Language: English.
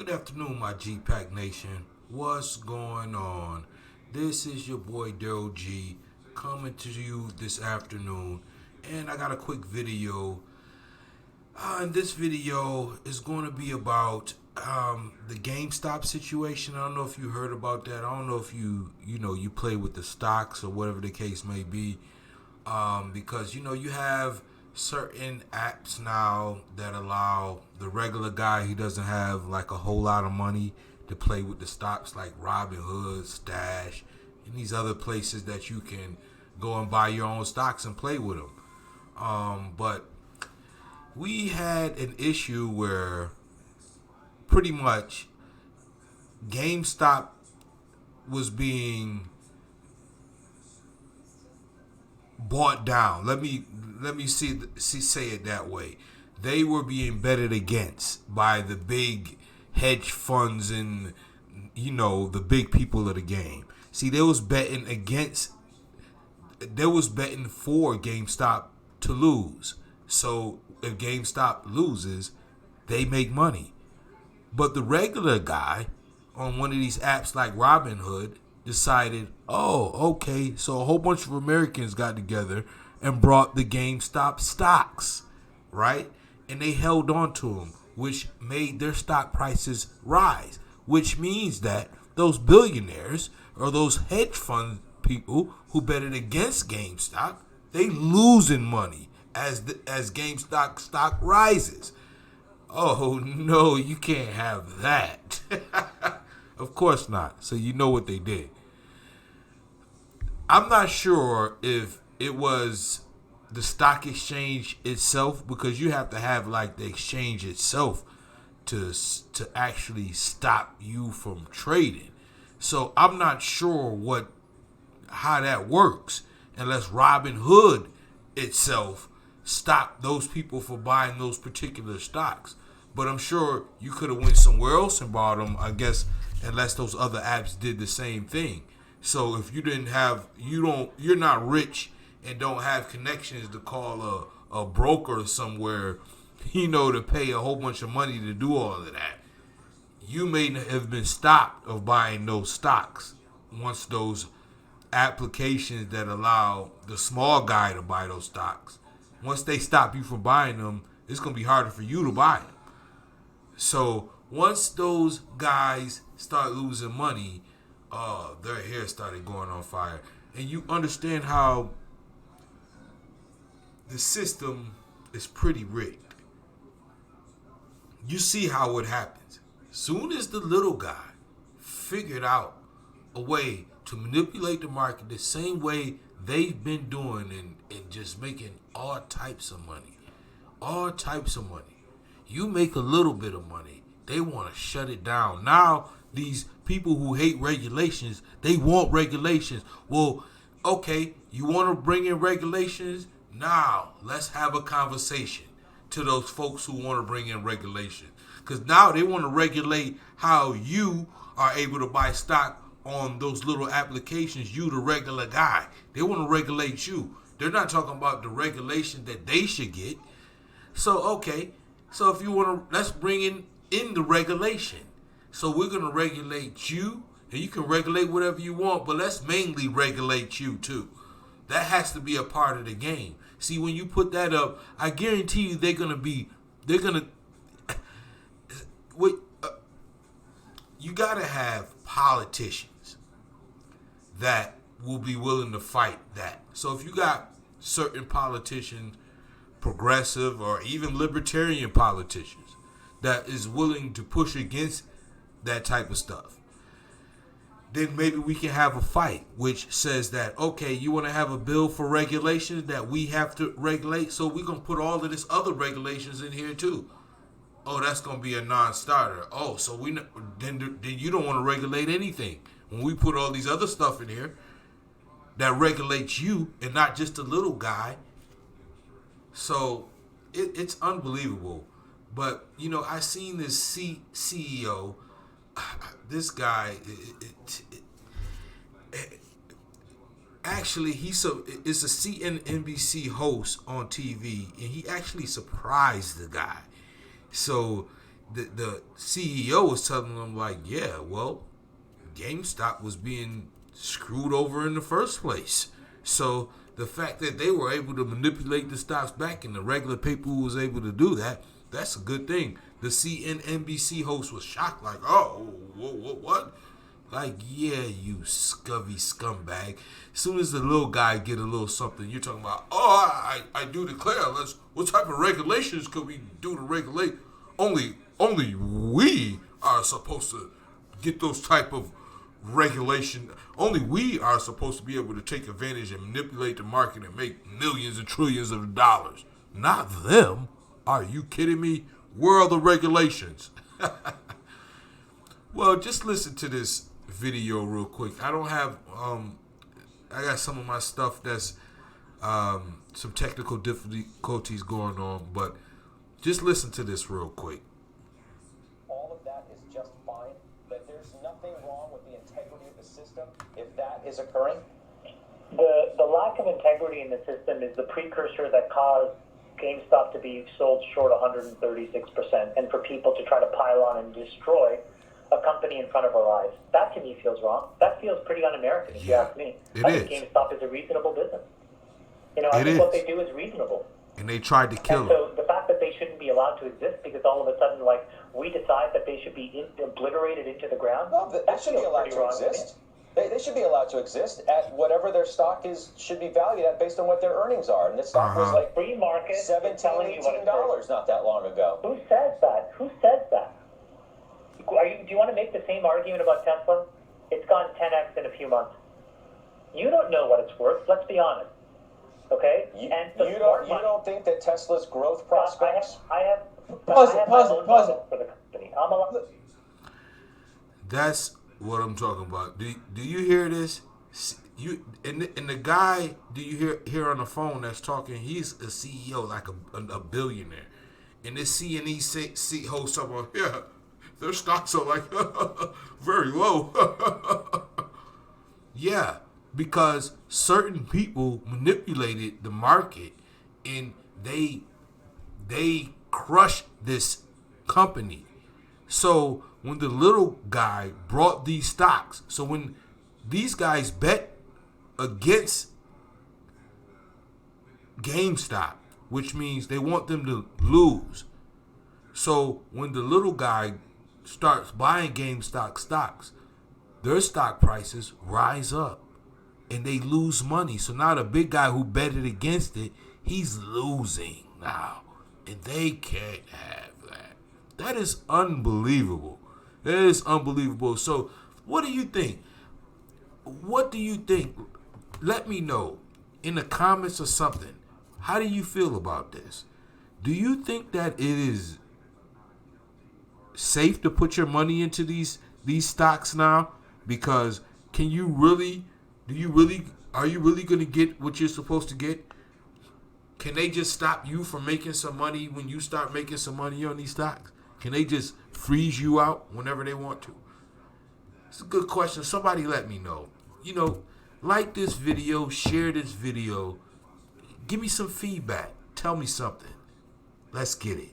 Good afternoon, my G-Pac Nation. What's going on? This is your boy Daryl G coming to you this afternoon, and I got a quick video. And this video is going to be about the GameStop situation. I don't know if you heard about that. I don't know if you play with the stocks or whatever the case may be, because you have certain apps now that allow the regular guy who doesn't have like a whole lot of money to play with the stocks, like Robinhood, Stash, and these other places that you can go and buy your own stocks and play with them. But we had an issue where pretty much GameStop was being bought down. Let me say it that way. They were being betted against by the big hedge funds and the big people of the game. See, they was betting for GameStop to lose. So if GameStop loses, they make money. But the regular guy on one of these apps like Robinhood decided, oh, okay, so a whole bunch of Americans got together and brought the GameStop stocks, right? And they held on to them, which made their stock prices rise, which means that those billionaires or those hedge fund people who betted against GameStop, they losing money as GameStop stock rises. Oh, no, you can't have that. Of course not. So you know what they did. I'm not sure if it was the stock exchange itself, because you have to have like the exchange itself to actually stop you from trading. So I'm not sure how that works unless Robinhood itself stopped those people from buying those particular stocks. But I'm sure you could have went somewhere else and bought them, I guess, unless those other apps did the same thing. So if you you're not rich and don't have connections to call a broker somewhere, to pay a whole bunch of money to do all of that, you may have been stopped of buying those stocks once those applications that allow the small guy to buy those stocks, once they stop you from buying them, it's going to be harder for you to buy them. So once those guys start losing money, their hair started going on fire. And you understand how the system is pretty rigged. You see how it happens. Soon as the little guy figured out a way to manipulate the market the same way they've been doing and just making all types of money. All types of money. You make a little bit of money, they want to shut it down. Now, these people who hate regulations, they want regulations. Well, okay, you want to bring in regulations? Now, let's have a conversation to those folks who want to bring in regulations. Because now they want to regulate how you are able to buy stock on those little applications, you the regular guy. They want to regulate you. They're not talking about the regulation that they should get. So, okay, so if you want to, let's bring in the regulation. So we're going to regulate you, and you can regulate whatever you want, but let's mainly regulate you too. That has to be a part of the game. See, when you put that up, I guarantee you you got to have politicians that will be willing to fight that. So if you got certain politicians, progressive or even libertarian politicians, that is willing to push against that type of stuff, then maybe we can have a fight which says that, okay, you want to have a bill for regulations that we have to regulate, so we're going to put all of this other regulations in here too. Oh, that's going to be a non-starter. Oh, so then you don't want to regulate anything when we put all these other stuff in here that regulates you and not just the little guy. So it's unbelievable. But, I seen this CEO, this guy, actually, is a CNBC host on TV, and he actually surprised the guy. So the CEO was telling them like, yeah, well, GameStop was being screwed over in the first place. So the fact that they were able to manipulate the stocks back and the regular people was able to do that, that's a good thing. The CNBC host was shocked, like, oh, what? Like, yeah, you scummy scumbag. As soon as the little guy get a little something, you're talking about, oh, I do declare, what type of regulations could we do to regulate? Only we are supposed to get those type of regulation. Only we are supposed to be able to take advantage and manipulate the market and make millions and trillions of dollars. Not them. Are you kidding me? Where are the regulations? Well, just listen to this video real quick. I don't have I got some of my stuff that's some technical difficulties going on, but just listen to this real quick. All of that is just fine, that there's nothing wrong with the integrity of the system if that is occurring? The lack of integrity in the system is the precursor that caused GameStop to be sold short 136%, and for people to try to pile on and destroy a company in front of our eyes. That to me feels wrong. That feels pretty un-American, if you ask me. I think GameStop is a reasonable business. I think what they do is reasonable. And they tried to kill them. So the fact that they shouldn't be allowed to exist because all of a sudden, like, we decide that they should be obliterated into the ground. No, they should be allowed to exist. They should be allowed to exist at whatever their stock should be valued at based on what their earnings are. And this stock was like free market, $17, $18 not that long ago. Who says that? Who says that? Do you want to make the same argument about Tesla? It's gone 10x in a few months. You don't know what it's worth. Let's be honest. Okay? You don't think that Tesla's growth prospects? I have pause it. For the company. That's what I'm talking about. Do you hear this? You and the guy, do you hear on the phone that's talking? He's a CEO, like a billionaire, and this CNBC host talking about, yeah, their stocks are like very low. Yeah, because certain people manipulated the market and they crushed this company. So when the little guy brought these stocks, so when these guys bet against GameStop, which means they want them to lose. So when the little guy starts buying GameStop stocks, their stock prices rise up and they lose money. So now the big guy who betted against it, he's losing now. And they can't have that. That is unbelievable. That is unbelievable. So what do you think? What do you think? Let me know in the comments or something. How do you feel about this? Do you think that it is safe to put your money into these stocks now? Because are you really going to get what you're supposed to get? Can they just stop you from making some money when you start making some money on these stocks? Can they just freeze you out whenever they want to? It's a good question. Somebody let me know. Like this video, share this video. Give me some feedback. Tell me something. Let's get it.